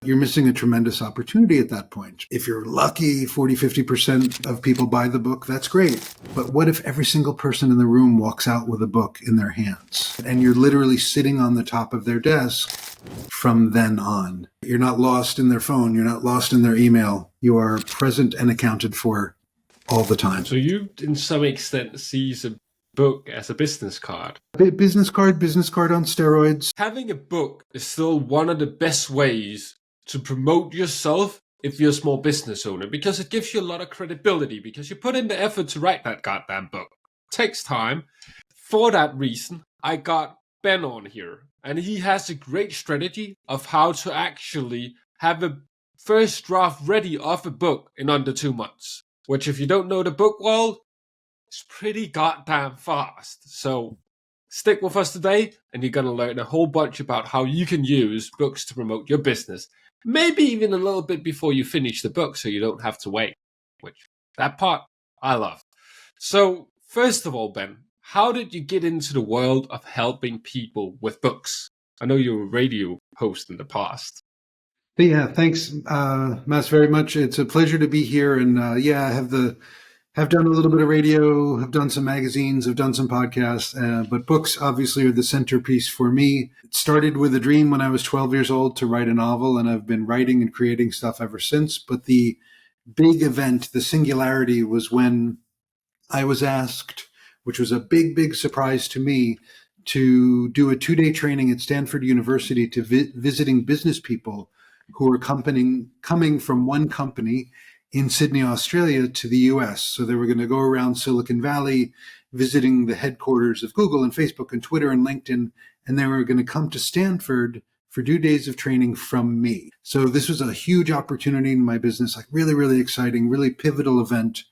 you're missing a tremendous opportunity at that point. If you're lucky, 40, 50% of people buy the book, that's great. But what if every single person in the room walks out with a book in their hands and you're literally sitting on the top of their desk from then on? You're not lost in their phone. You're not lost in their email. You are present and accounted for all the time. So you, in some extent, see a book as a business card. Business card on steroids. Having a book is still one of the best ways to promote yourself if you're a small business owner, because it gives you a lot of credibility, because you put in the effort to write that goddamn book. It takes time. For that reason, I got Ben on here, and he has a great strategy of how to actually have a first draft ready of a book in under 2 months, which, if you don't know the book world, is pretty goddamn fast. So stick with us today, and you're going to learn a whole bunch about how you can use books to promote your business. Maybe even a little bit before you finish the book, so you don't have to wait, which that part I love. So first of all, Ben, how did you get into the world of helping people with books? I know you were a radio host in the past. Yeah, thanks, Mads, very much. It's a pleasure to be here. And I have done a little bit of radio, have done some magazines, have done some podcasts, but books obviously are the centerpiece for me. It started with a dream when I was 12 years old to write a novel, and I've been writing and creating stuff ever since. But the big event, the singularity, was when I was asked, which was a big, big surprise to me, to do a 2-day training at Stanford University to visiting business people who were coming from one company in Sydney, Australia to the US. So they were going to go around Silicon Valley, visiting the headquarters of Google and Facebook and Twitter and LinkedIn, and they were going to come to Stanford for 2 days of training from me. So this was a huge opportunity in my business, like really, really exciting, really pivotal event.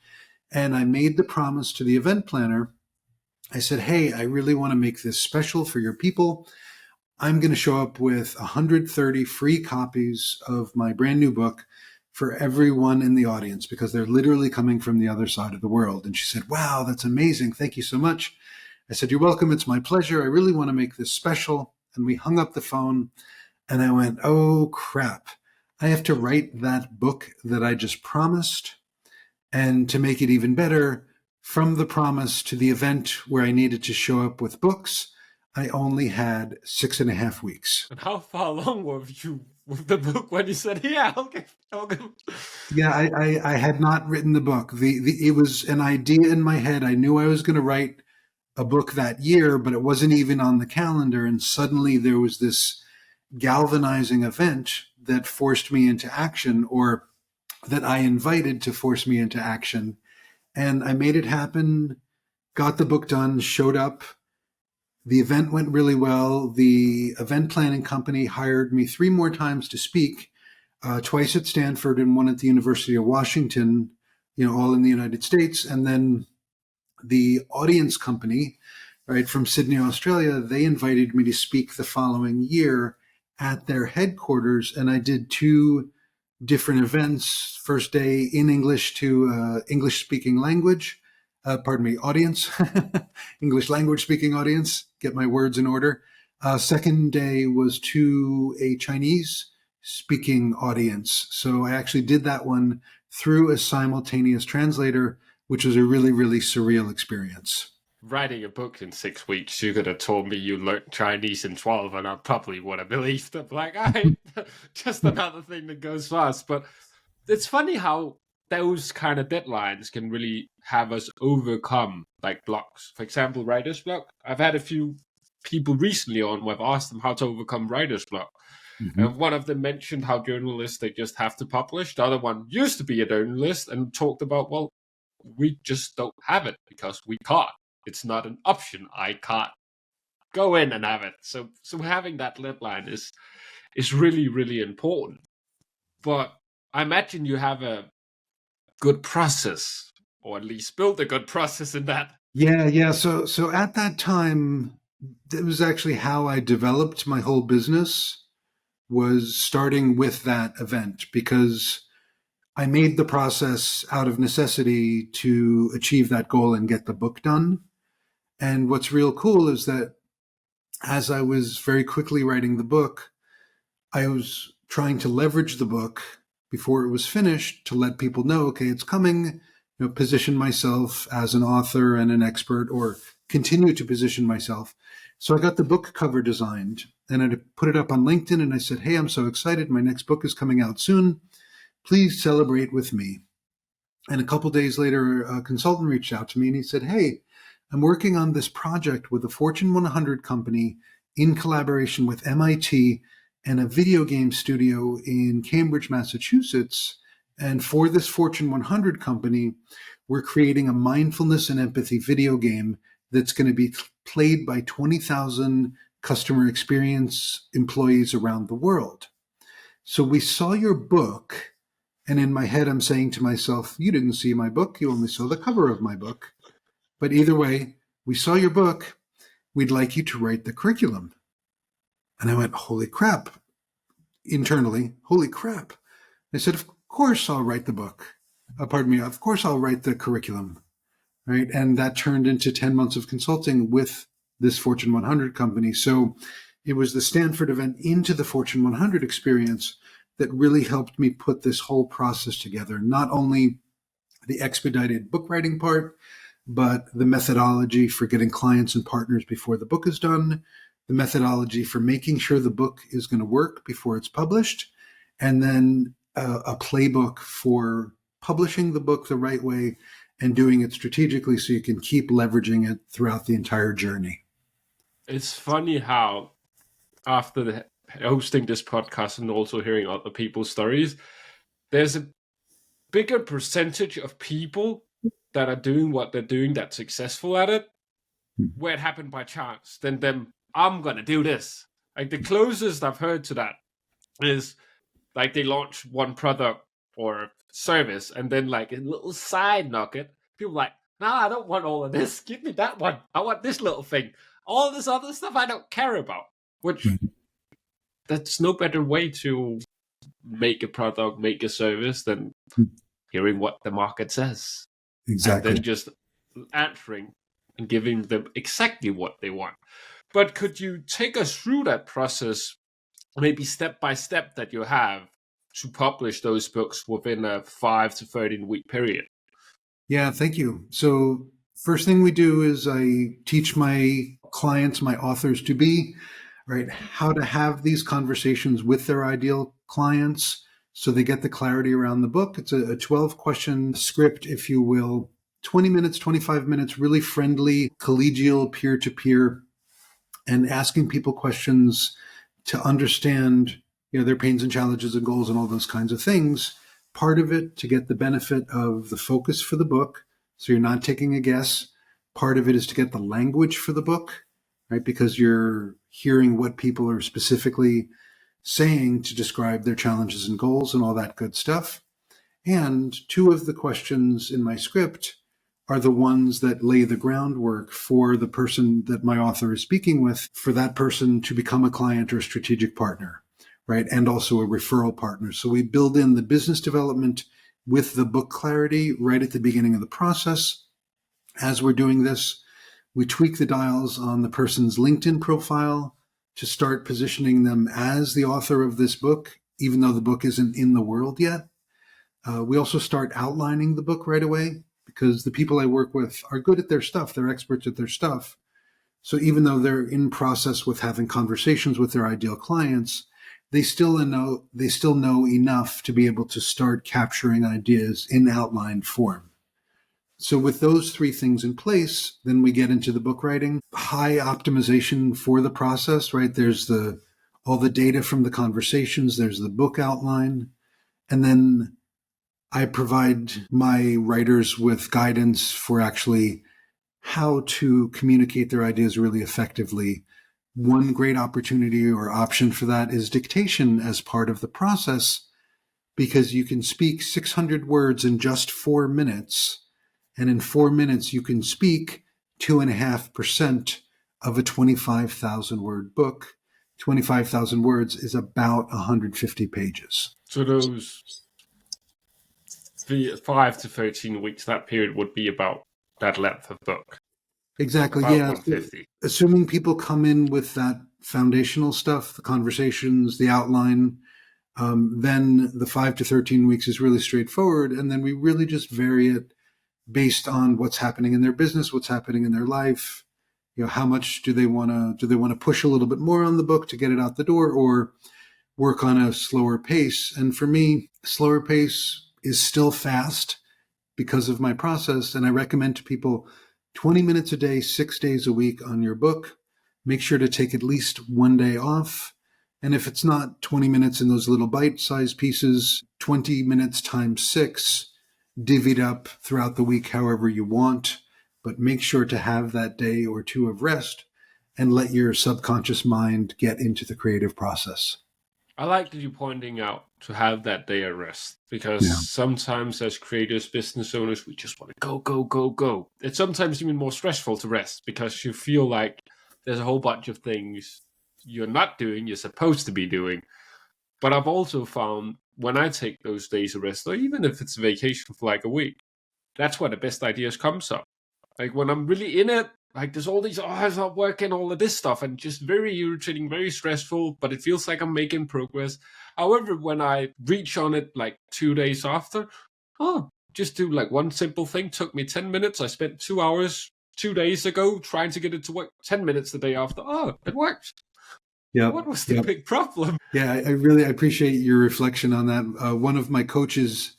And I made the promise to the event planner. I said, hey, I really want to make this special for your people. I'm going to show up with 130 free copies of my brand new book for everyone in the audience, because they're literally coming from the other side of the world. And she said, wow, that's amazing. Thank you so much. I said, you're welcome. It's my pleasure. I really want to make this special. And we hung up the phone and I went, oh crap. I have to write that book that I just promised. And to make it even better, from the promise to the event where I needed to show up with books, I only had 6.5 weeks. And how far along were you with the book when you said, yeah, okay. Yeah, I had not written the book. It was an idea in my head. I knew I was going to write a book that year, but it wasn't even on the calendar. And suddenly there was this galvanizing event that forced me into action, or that I invited to force me into action. And I made it happen, got the book done, showed up. The event went really well. The event planning company hired me 3 more times to speak, twice at Stanford and one at the University of Washington, all in the United States. And then the audience company, right, from Sydney, Australia, they invited me to speak the following year at their headquarters. And I did 2 different events. First day in English to English speaking language. Audience, English language speaking audience, get my words in order. Second day was to a Chinese speaking audience. So I actually did that one through a simultaneous translator, which was a really, really surreal experience. Writing a book in 6 weeks, you could have told me you learned Chinese in 12, and I probably would have believed it. Like, just another thing that goes fast. But it's funny how those kind of deadlines can really have us overcome like blocks. For example, writer's block. I've had a few people recently on who I've asked them how to overcome writer's block. Mm-hmm. And one of them mentioned how journalists, they just have to publish. The other one used to be a journalist and talked about, well, we just don't have it because we can't. It's not an option. I can't go in and have it. So having that deadline is really, really important. But I imagine you have a good process, or at least build a good process in that. Yeah. So at that time, that was actually how I developed my whole business, was starting with that event, because I made the process out of necessity to achieve that goal and get the book done. And what's real cool is that as I was very quickly writing the book, I was trying to leverage the book before it was finished to let people know, okay, it's coming, position myself as an author and an expert, or continue to position myself. So I got the book cover designed and I put it up on LinkedIn and I said, hey, I'm so excited. My next book is coming out soon. Please celebrate with me. And a couple days later, a consultant reached out to me and he said, hey, I'm working on this project with a Fortune 100 company in collaboration with MIT and a video game studio in Cambridge, Massachusetts. And for this Fortune 100 company, we're creating a mindfulness and empathy video game that's going to be played by 20,000 customer experience employees around the world. So we saw your book, and in my head, I'm saying to myself, you didn't see my book, you only saw the cover of my book. But either way, we saw your book, we'd like you to write the curriculum. And I went, holy crap, internally, holy crap. I said, of course I'll write the book. Of course I'll write the curriculum, right? And that turned into 10 months of consulting with this Fortune 100 company. So it was the Stanford event into the Fortune 100 experience that really helped me put this whole process together. Not only the expedited book writing part, but the methodology for getting clients and partners before the book is done, the methodology for making sure the book is going to work before it's published, and then a playbook for publishing the book the right way and doing it strategically so you can keep leveraging it throughout the entire journey. It's funny how after hosting this podcast and also hearing other people's stories, there's a bigger percentage of people that are doing what they're doing that's successful at it, where it happened by chance, than them, I'm going to do this. Like the closest I've heard to that is like they launch one product or service and then like a little side nugget, people like, no, I don't want all of this. Give me that one. I want this little thing. All this other stuff I don't care about, which that's no better way to make a product, make a service than hearing what the market says. Exactly. And then just answering and giving them exactly what they want. But could you take us through that process, maybe step by step, that you have to publish those books within a 5 to 13 week period? Yeah, thank you. So first thing we do is I teach my clients, my authors to be, right, how to have these conversations with their ideal clients so they get the clarity around the book. It's a 12 question script, if you will, 20 minutes, 25 minutes, really friendly, collegial, peer-to-peer, and asking people questions to understand, their pains and challenges and goals and all those kinds of things. Part of it to get the benefit of the focus for the book, so you're not taking a guess. Part of it is to get the language for the book, right? Because you're hearing what people are specifically saying to describe their challenges and goals and all that good stuff. And two of the questions in my script are the ones that lay the groundwork for the person that my author is speaking with, for that person to become a client or a strategic partner, right? And also a referral partner. So we build in the business development with the book clarity right at the beginning of the process. As we're doing this, we tweak the dials on the person's LinkedIn profile to start positioning them as the author of this book, even though the book isn't in the world yet. We also start outlining the book right away because the people I work with are good at their stuff. They're experts at their stuff. So even though they're in process with having conversations with their ideal clients, they still know enough to be able to start capturing ideas in outlined form. So with those three things in place, then we get into the book writing. High optimization for the process, right? There's all the data from the conversations, there's the book outline, and then I provide my writers with guidance for actually how to communicate their ideas really effectively. One great opportunity or option for that is dictation as part of the process, because you can speak 600 words in just 4 minutes. And in 4 minutes, you can speak 2.5% of a 25,000 word book. 25,000 words is about 150 pages. So those 5 to 13 weeks, that period would be about that length of book. Exactly. About Yeah. 150. Assuming people come in with that foundational stuff, the conversations, the outline, Then the 5 to 13 weeks is really straightforward. And then we really just vary it based on what's happening in their business, what's happening in their life. How much do they want to push a little bit more on the book to get it out the door, or work on a slower pace? And for me, slower pace is still fast because of my process. And I recommend to people 20 minutes a day, 6 days a week on your book. Make sure to take at least one day off. And if it's not 20 minutes in those little bite-sized pieces, 20 minutes times 6, divvied up throughout the week however you want. But make sure to have that day or two of rest and let your subconscious mind get into the creative process. I like that you're pointing out to have that day of rest, because sometimes as creators, business owners, we just want to go, go, go, go. It's sometimes even more stressful to rest because you feel like there's a whole bunch of things you're not doing, you're supposed to be doing. But I've also found when I take those days of rest, or even if it's a vacation for like a week, that's where the best ideas come from. Like when I'm really in it, like there's all these, it's not working, all of this stuff, and just very irritating, very stressful, but it feels like I'm making progress. However, when I reach on it like 2 days after, just do like one simple thing, took me 10 minutes. I spent 2 hours 2 days ago trying to get it to work. 10 minutes the day after, it worked. Yeah. What was the big problem? Yeah, I really appreciate your reflection on that. One of my coaches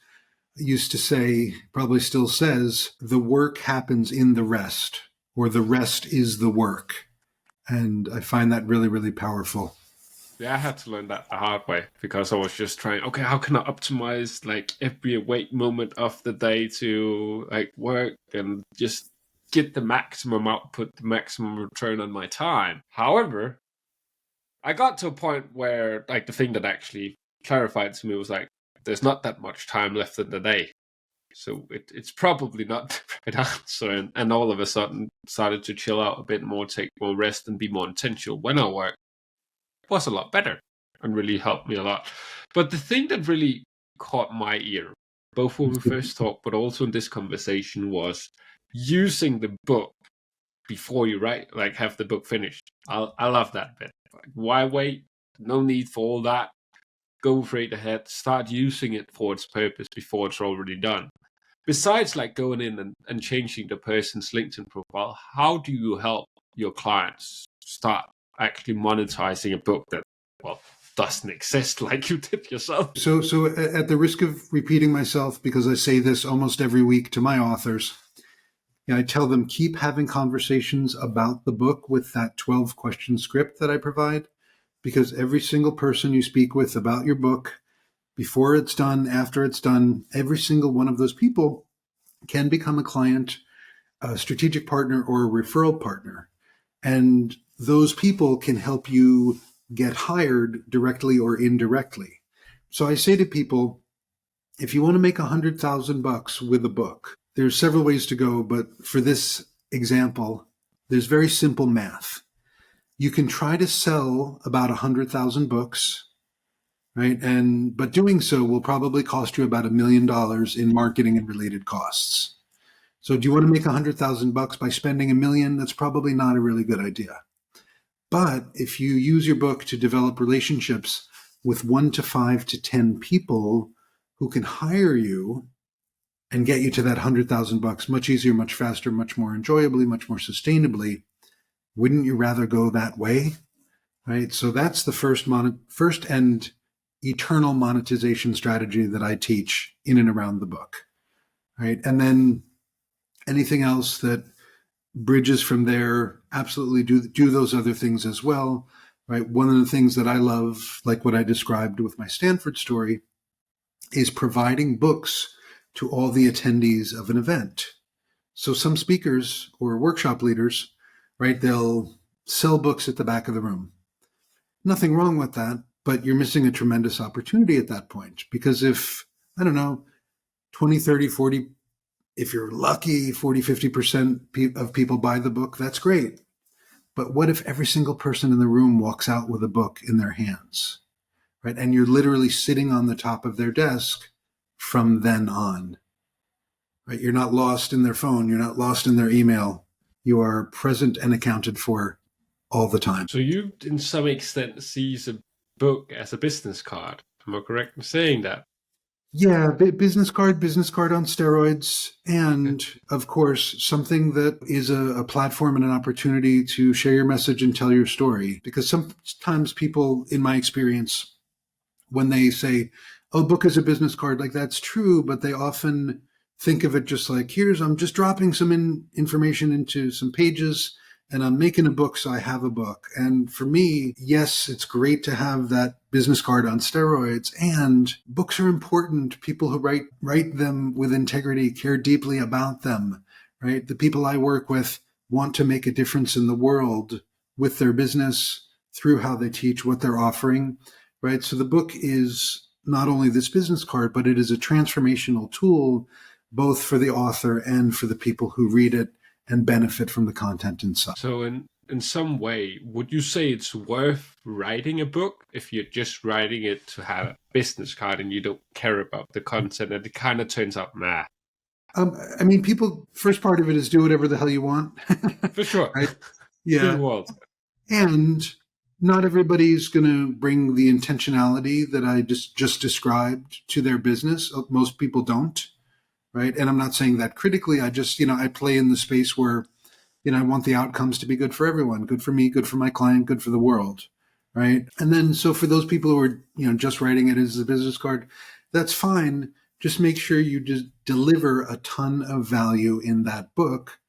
used to say, probably still says, the work happens in the rest, or the rest is the work. And I find that really, really powerful. Yeah, I had to learn that the hard way, because I was just trying, okay, how can I optimize like every awake moment of the day to like work and just get the maximum output, the maximum return on my time. However, I got to a point where like the thing that actually clarified to me was like, there's not that much time left in the day. So it's probably not the right answer. And all of a sudden started to chill out a bit more, take more rest, and be more intentional when I work. It was a lot better and really helped me a lot. But the thing that really caught my ear, both when we first talked, but also in this conversation, was using the book before you write, like have the book finished. I love that bit. Like, why wait? No need for all that. Go straight ahead. Start using it for its purpose before it's already done. Besides like going in and changing the person's LinkedIn profile, how do you help your clients start actually monetizing a book that, well, doesn't exist like you did yourself? So at the risk of repeating myself, because I say this almost every week to my authors, I tell them, keep having conversations about the book with that 12-question script that I provide, because every single person you speak with about your book, before it's done, after it's done, every single one of those people can become a client, a strategic partner, or a referral partner. And those people can help you get hired directly or indirectly. So I say to people, if you want to make $100,000 with a book, there's several ways to go, but for this example, there's very simple math. You can try to sell about 100,000 books, right? But doing so will probably cost you about $1 million in marketing and related costs. So do you want to make $100,000 by spending $1 million? That's probably not a really good idea. But if you use your book to develop relationships with 1 to 5 to 10 people who can hire you and get you to that $100,000 much easier, much faster, much more enjoyably, much more sustainably, wouldn't you rather go that way? Right. So that's the first and eternal monetization strategy that I teach in and around the book. Right. And then anything else that bridges from there, absolutely do those other things as well. Right. One of the things that I love, like what I described with my Stanford story, is providing books to all the attendees of an event. So some speakers or workshop leaders, right, they'll sell books at the back of the room. Nothing wrong with that, but you're missing a tremendous opportunity at that point. Because if, 20, 30, 40, if you're lucky, 40, 50% of people buy the book, that's great. But what if every single person in the room walks out with a book in their hands, right? And you're literally sitting on the top of their desk from then on, right? You're not lost in their phone. You're not lost in their email. You are present and accounted for all the time. So you, in some extent, sees a book as a business card. Am I correct in saying that? Yeah, business card on steroids, Okay. and of course, something that is a platform and an opportunity to share your message and tell your story. Because sometimes people, in my experience, when they say, "Oh, book is a business card," like that's true, but they often think of it just like, "Here's I'm just dropping some information into some pages, and I'm making a book, so I have a book." And for me, yes, it's great to have that business card on steroids, and books are important. People who write them with integrity care deeply about them, right? The people I work with want to make a difference in the world with their business through how they teach, what they're offering, right? So the book is not only this business card, but it is a transformational tool both for the author and for the people who read it and benefit from the content inside. So in some way, would you say it's worth writing a book if you're just writing it to have a business card and you don't care about the content and it kind of turns out meh? I mean, people, first part of it is do whatever the hell you want, For sure. right? Do the Yeah. world. And not everybody's going to bring the intentionality that I just described to their business. Most people don't, right? And I'm not saying that critically. I just, I play in the space where, I want the outcomes to be good for everyone, good for me, good for my client, good for the world, right? And then, so for those people who are, just writing it as a business card, that's fine. Just make sure you just deliver a ton of value in that book.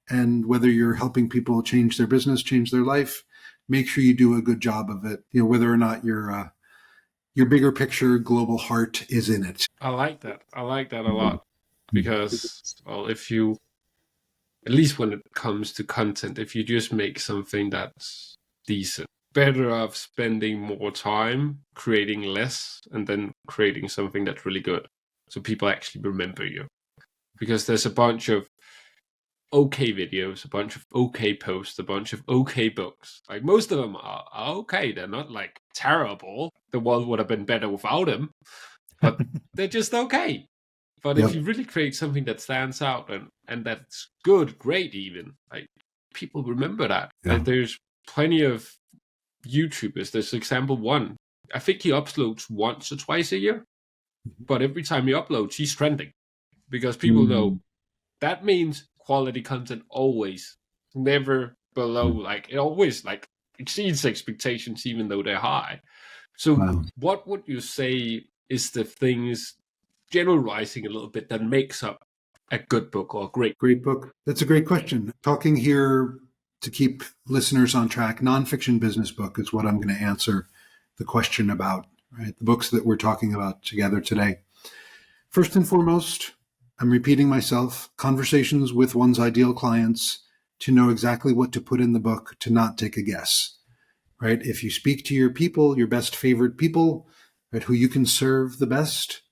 And whether you're helping people change their business, change their life, make sure you do a good job of it. Whether or not your bigger picture global heart is in it. I like that. I like that a lot because, well, if you, at least when it comes to content, if you just make something that's decent, better off spending more time creating less and then creating something that's really good. So people actually remember you. Because there's a bunch of okay videos, a bunch of okay posts, a bunch of okay books. Like most of them are okay. They're not like terrible. The world would have been better without them, but they're just okay. But if Yep. you really create something that stands out and that's good, great even, like people remember that. Yeah. Like there's plenty of YouTubers. There's example one. I think he uploads once or twice a year, but every time he uploads, he's trending because people know that means quality content always, never below, like it always like exceeds expectations even though they're high. So Wow. what would you say is the things, generalizing a little bit, that makes up a good book or a great book? That's a great question. Talking here to keep listeners on track, nonfiction business book is what I'm going to answer the question about, right? The books that we're talking about together today. First and foremost, I'm repeating myself, conversations with one's ideal clients to know exactly what to put in the book, to not take a guess, right? If you speak to your people, your best favorite people, right, who you can serve the best,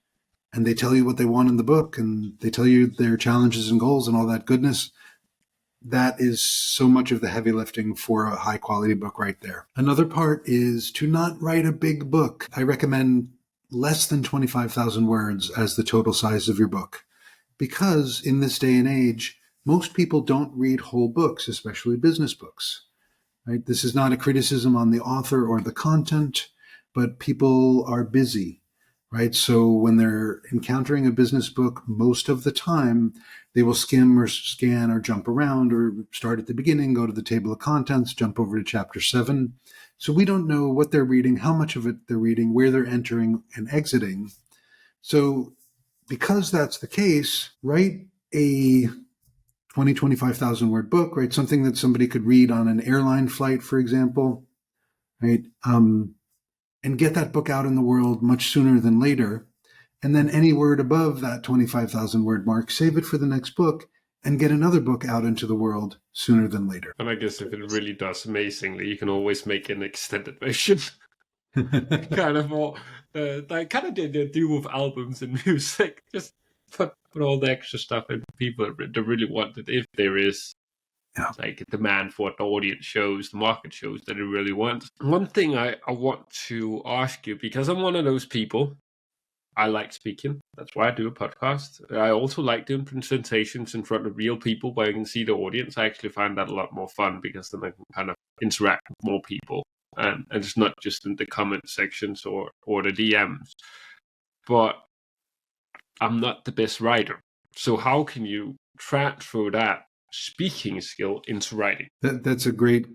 and they tell you what they want in the book and they tell you their challenges and goals and all that goodness, that is so much of the heavy lifting for a high quality book right there. Another part is to not write a big book. I recommend less than 25,000 words as the total size of your book, because in this day and age, most people don't read whole books, especially business books, right? This is not a criticism on the author or the content, but people are busy, right? So when they're encountering a business book, most of the time they will skim or scan or jump around or start at the beginning, go to the table of contents, jump over to chapter 7. So we don't know what they're reading, how much of it they're reading, where they're entering and exiting. So because that's the case, write a 25,000 word book, right? Something that somebody could read on an airline flight, for example, right? And get that book out in the world much sooner than later. And then any word above that 25,000 word mark, save it for the next book and get another book out into the world sooner than later. And I guess if it really does amazingly, you can always make an extended version. Kind of more, like kind of they do with albums and music. Just put all the extra stuff in people that really want it. If there is like a demand for what the audience shows, the market shows that it really wants. One thing I want to ask you, because I'm one of those people, I like speaking. That's why I do a podcast. I also like doing presentations in front of real people where I can see the audience. I actually find that a lot more fun because then I can kind of interact with more people. and it's not just in the comment sections or the DMs. But I'm not the best writer. So how can you transfer that speaking skill into writing? That's a great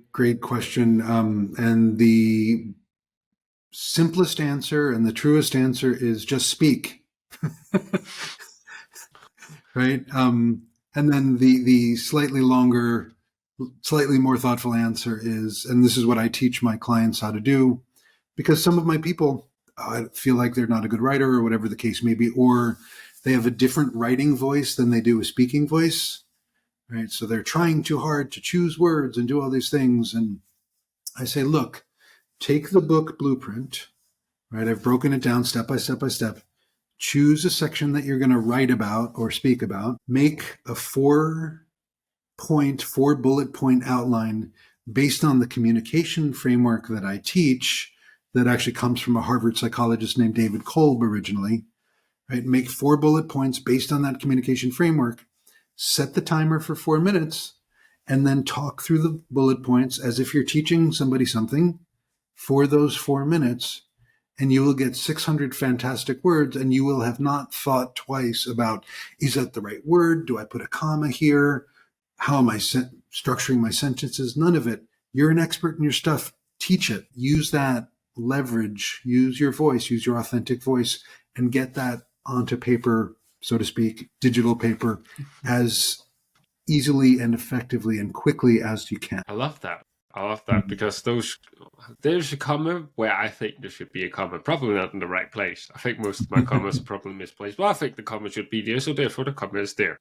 question. And the simplest answer and the truest answer is just speak. Right? And then the slightly longer, slightly more thoughtful answer is, and this is what I teach my clients how to do, because some of my people feel like they're not a good writer or whatever the case may be, or they have a different writing voice than they do a speaking voice, right? So they're trying too hard to choose words and do all these things. And I say, look, take the book blueprint, right? I've broken it down step by step by step. Choose a section that you're going to write about or speak about. Make a 4 bullet point outline based on the communication framework that I teach, that actually comes from a Harvard psychologist named David Kolb originally, right? Make 4 bullet points based on that communication framework, set the timer for 4 minutes, and then talk through the bullet points as if you're teaching somebody something for those 4 minutes. And you will get 600 fantastic words, and you will have not thought twice about, is that the right word? Do I put a comma here? How am I structuring my sentences? None of it. You're an expert in your stuff. Teach it. Use that leverage. Use your voice. Use your authentic voice, and get that onto paper, so to speak, digital paper, as easily and effectively and quickly as you can. I love that. Because there's a comma where I think there should be a comma, probably not in the right place. I think most of my commas are probably misplaced, but I think the comma should be there, so therefore the comma is there.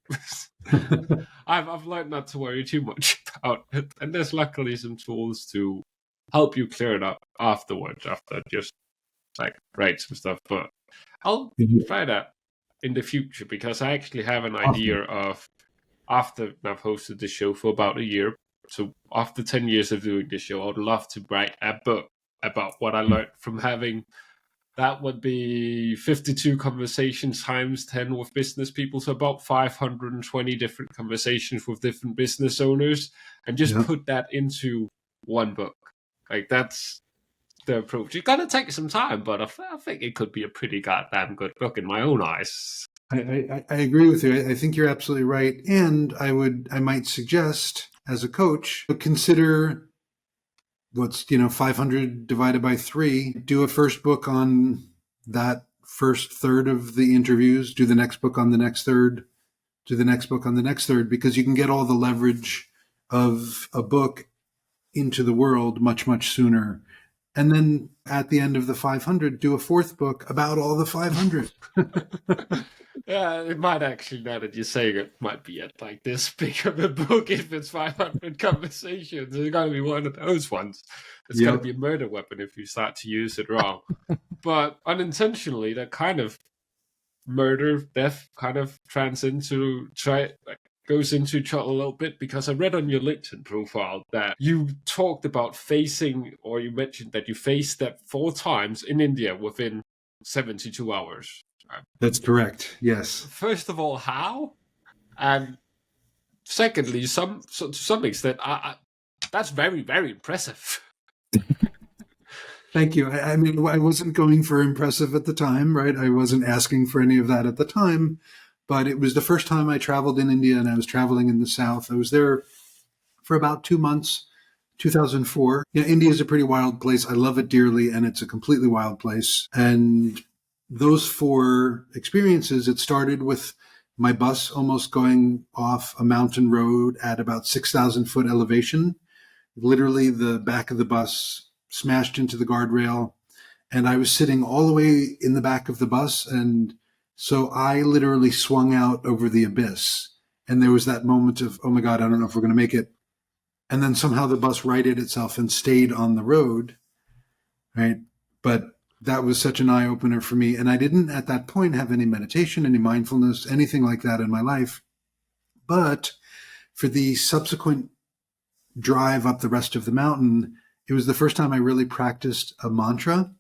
I've learned not to worry too much about it, and there's luckily some tools to help you clear it up afterwards, after just like write some stuff. But I'll try that in the future, because I actually have an idea of, after I've hosted the show for about a year, so after 10 years of doing this show, I'd love to write a book about what I learned from having, that would be 52 conversations times 10 with business people. So about 520 different conversations with different business owners, and just put that into one book. Like, that's the approach. It's going to take some time, but I think it could be a pretty goddamn good book in my own eyes. I agree with you. I think you're absolutely right. And I might suggest, as a coach, consider what's 500 divided by 3. Do a first book on that first third of the interviews. Do the next book on the next third. Do the next book on the next third, because you can get all the leverage of a book into the world much, much sooner. And then at the end of the 500, do a 4th book about all the 500. Yeah, it might actually, now that you're saying it, might be like this big of a book if it's 500 conversations. It's going to be one of those ones. It's going to be a murder weapon if you start to use it wrong. But unintentionally, that kind of murder, death kind of goes into each other a little bit, because I read on your LinkedIn profile that you talked about you mentioned that you faced that 4 times in India within 72 hours. That's correct. Yes. First of all, how? And secondly, to some extent, that's very, very impressive. Thank you. I mean, I wasn't going for impressive at the time, right? I wasn't asking for any of that at the time, but it was the first time I traveled in India, and I was traveling in the South. I was there for about 2 months, 2004. India is a pretty wild place. I love it dearly, and it's a completely wild place. And those 4 experiences, it started with my bus almost going off a mountain road at about 6,000 foot elevation. Literally, the back of the bus smashed into the guardrail, and I was sitting all the way in the back of the bus. And so I literally swung out over the abyss. And there was that moment of, oh my God, I don't know if we're going to make it. And then somehow the bus righted itself and stayed on the road, right? But that was such an eye-opener for me. And I didn't at that point have any meditation, any mindfulness, anything like that in my life. But for the subsequent drive up the rest of the mountain, it was the first time I really practiced a mantra.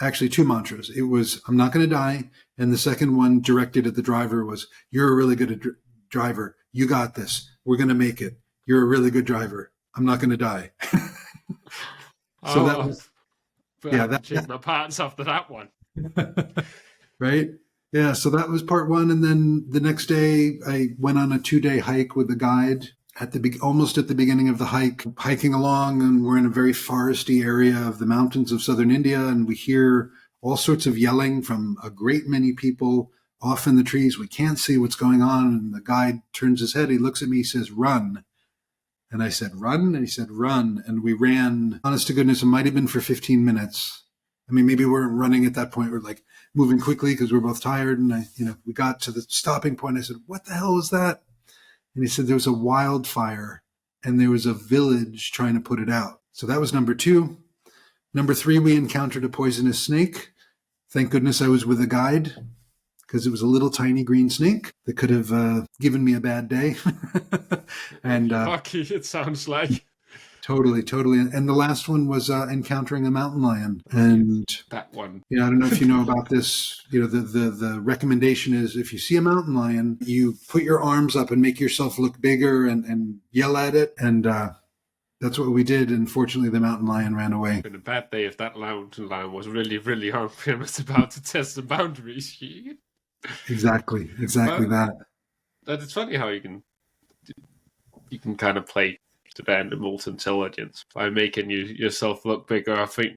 Actually, 2 mantras. It was, I'm not going to die. And the second one, directed at the driver, was, you're a really good driver. You got this. We're going to make it. You're a really good driver. I'm not going to die. So that Oh, was, I yeah, have to check that my parts after that one. right. Yeah. So that was part one. And then the next day I went on a 2-day hike with a guide almost at the beginning of the hike, hiking along, and we're in a very foresty area of the mountains of southern India, and we hear all sorts of yelling from a great many people off in the trees. We can't see what's going on, and the guide turns his head, he looks at me, he says, "Run." And I said, "Run?" And he said, "Run." And we ran, honest to goodness, it might have been for 15 minutes. I mean, maybe we weren't running at that point. We're like moving quickly because we're both tired. And we got to the stopping point. I said, "What the hell was that?" And he said there was a wildfire and there was a village trying to put it out. So that was number 2. Number 3, we encountered a poisonous snake. Thank goodness I was with a guide because it was a little tiny green snake that could have given me a bad day. If And you're lucky, it sounds like. totally, totally. And the last one was encountering a mountain lion. And That one. I don't know if you know about this. The recommendation is if you see a mountain lion, you put your arms up and make yourself look bigger and yell at it. And that's what we did. And fortunately, the mountain lion ran away. Been a bad day if that mountain lion was really, really hungry and was about to test the boundaries. Exactly Well, that. it's funny how you can kind of play to the animal's intelligence by making yourself look bigger. I think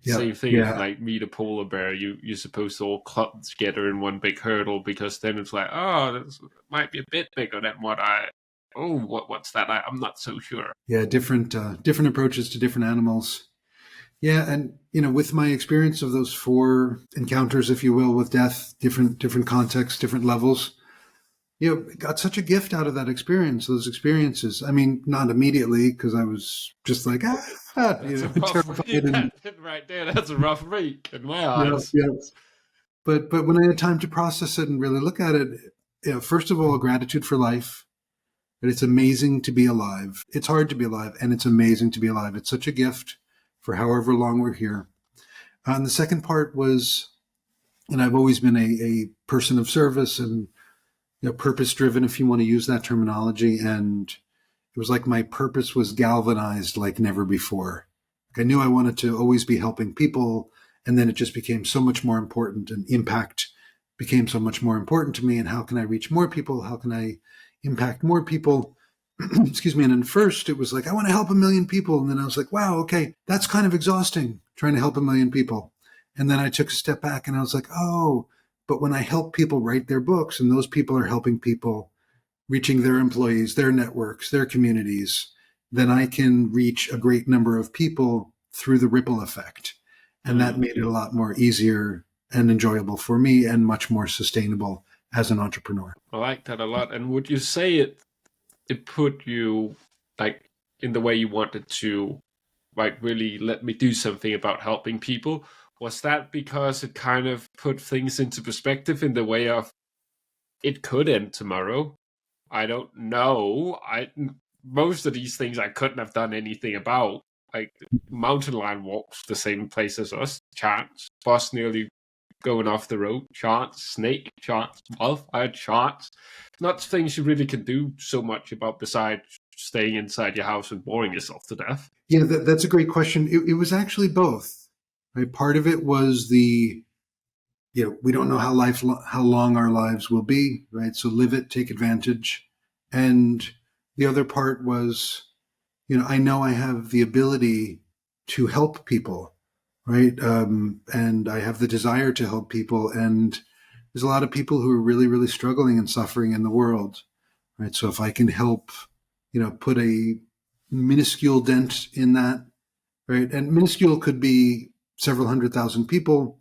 same thing if like meet a polar bear, you're supposed to all club together in one big hurdle because then it's like, oh, this might be a bit bigger than what's that? I'm not so sure. Yeah, different approaches to different animals. Yeah, and with my experience of those 4 encounters, if you will, with death, different contexts, different levels, got such a gift out of that experience, those experiences. I mean, not immediately because I was just like, terrified. And, right there, that's a rough week in my eyes. Yeah. But when I had time to process it and really look at it, first of all, gratitude for life. That it's amazing to be alive. It's hard to be alive, and it's amazing to be alive. It's such a gift for however long we're here. And the second part was, and I've always been a person of service and purpose driven, if you want to use that terminology. And it was like my purpose was galvanized like never before. I knew I wanted to always be helping people, and then it just became so much more important, and impact became so much more important to me. And how can I reach more people? How can I impact more people? Excuse me. And at first it was like, I want to help 1 million people. And then I was like, wow, okay, that's kind of exhausting trying to help 1 million people. And then I took a step back and I was like, oh, but when I help people write their books and those people are helping people, reaching their employees, their networks, their communities, then I can reach a great number of people through the ripple effect. And that made it a lot more easier and enjoyable for me and much more sustainable as an entrepreneur. I like that a lot. And would you say it put you like in the way you wanted to, like, really let me do something about helping people? Was that because it kind of put things into perspective in the way of it could end tomorrow? I don't know. Most of these things I couldn't have done anything about. Like mountain lion walks the same place as us, chance. Bus nearly going off the road, chance. Snake, chance. Wildfire, chance. Not things you really can do so much about besides staying inside your house and boring yourself to death. Yeah, that's a great question. It was actually both. Right? Part of it was we don't know how long our lives will be, right? So live it, take advantage. And the other part was, I know I have the ability to help people, right? And I have the desire to help people. And there's a lot of people who are really, really struggling and suffering in the world, right? So if I can help, put a minuscule dent in that, right? And minuscule could be several 100,000 people.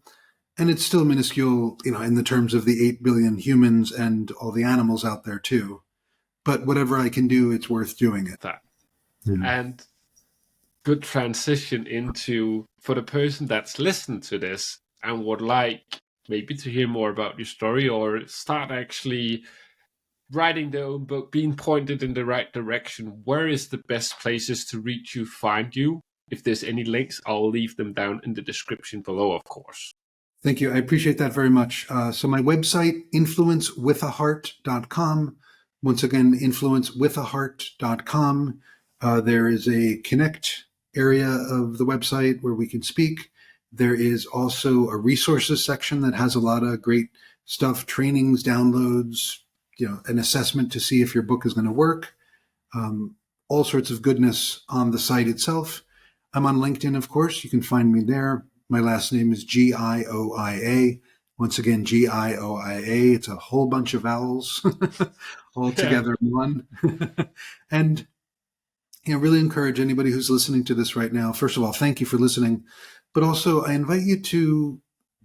And it's still minuscule, in the terms of the 8 billion humans and all the animals out there too. But whatever I can do, it's worth doing it. That. And good transition into, for the person that's listened to this and would like maybe to hear more about your story or start actually writing their own book, being pointed in the right direction, where is the best places to reach you, find you? If there's any links, I'll leave them down in the description below, of course. Thank you. I appreciate that very much. So my website, influencewithaheart.com. Once again, influencewithaheart.com. There is a connect area of the website where we can speak. There is also a resources section that has a lot of great stuff, trainings, downloads, an assessment to see if your book is going to work. All sorts of goodness on the site itself. I'm on LinkedIn, of course. You can find me there. My last name is Gioia. Once again, Gioia. It's a whole bunch of vowels all together in one. And really encourage anybody who's listening to this right now. First of all, thank you for listening. But also, I invite you to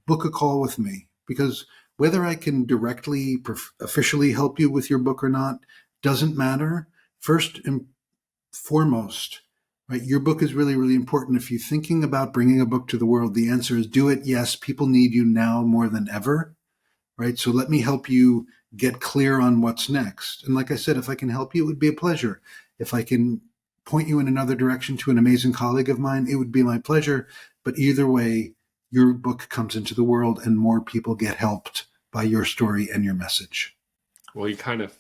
book a call with me, because whether I can directly, officially help you with your book or not doesn't matter. First and foremost, right, your book is really, really important. If you're thinking about bringing a book to the world, the answer is do it. Yes, people need you now more than ever, right? So let me help you get clear on what's next. And like I said, if I can help you, it would be a pleasure. If I can point you in another direction to an amazing colleague of mine, it would be my pleasure. But either way, your book comes into the world and more people get helped by your story and your message. Well, you kind of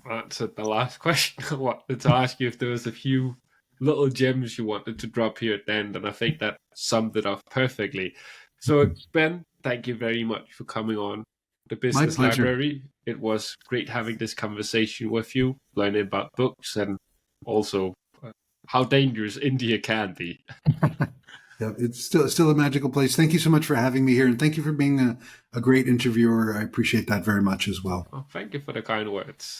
answered the last question. I wanted to ask you if there was a few little gems you wanted to drop here at the end, and I think that summed it up perfectly. So, Ben, thank you very much for coming on the Business Library. It was great having this conversation with you, learning about books and also how dangerous India can be. Yeah, it's still a magical place. Thank you so much for having me here, and thank you for being a great interviewer. I appreciate that very much as well. Well, thank you for the kind words.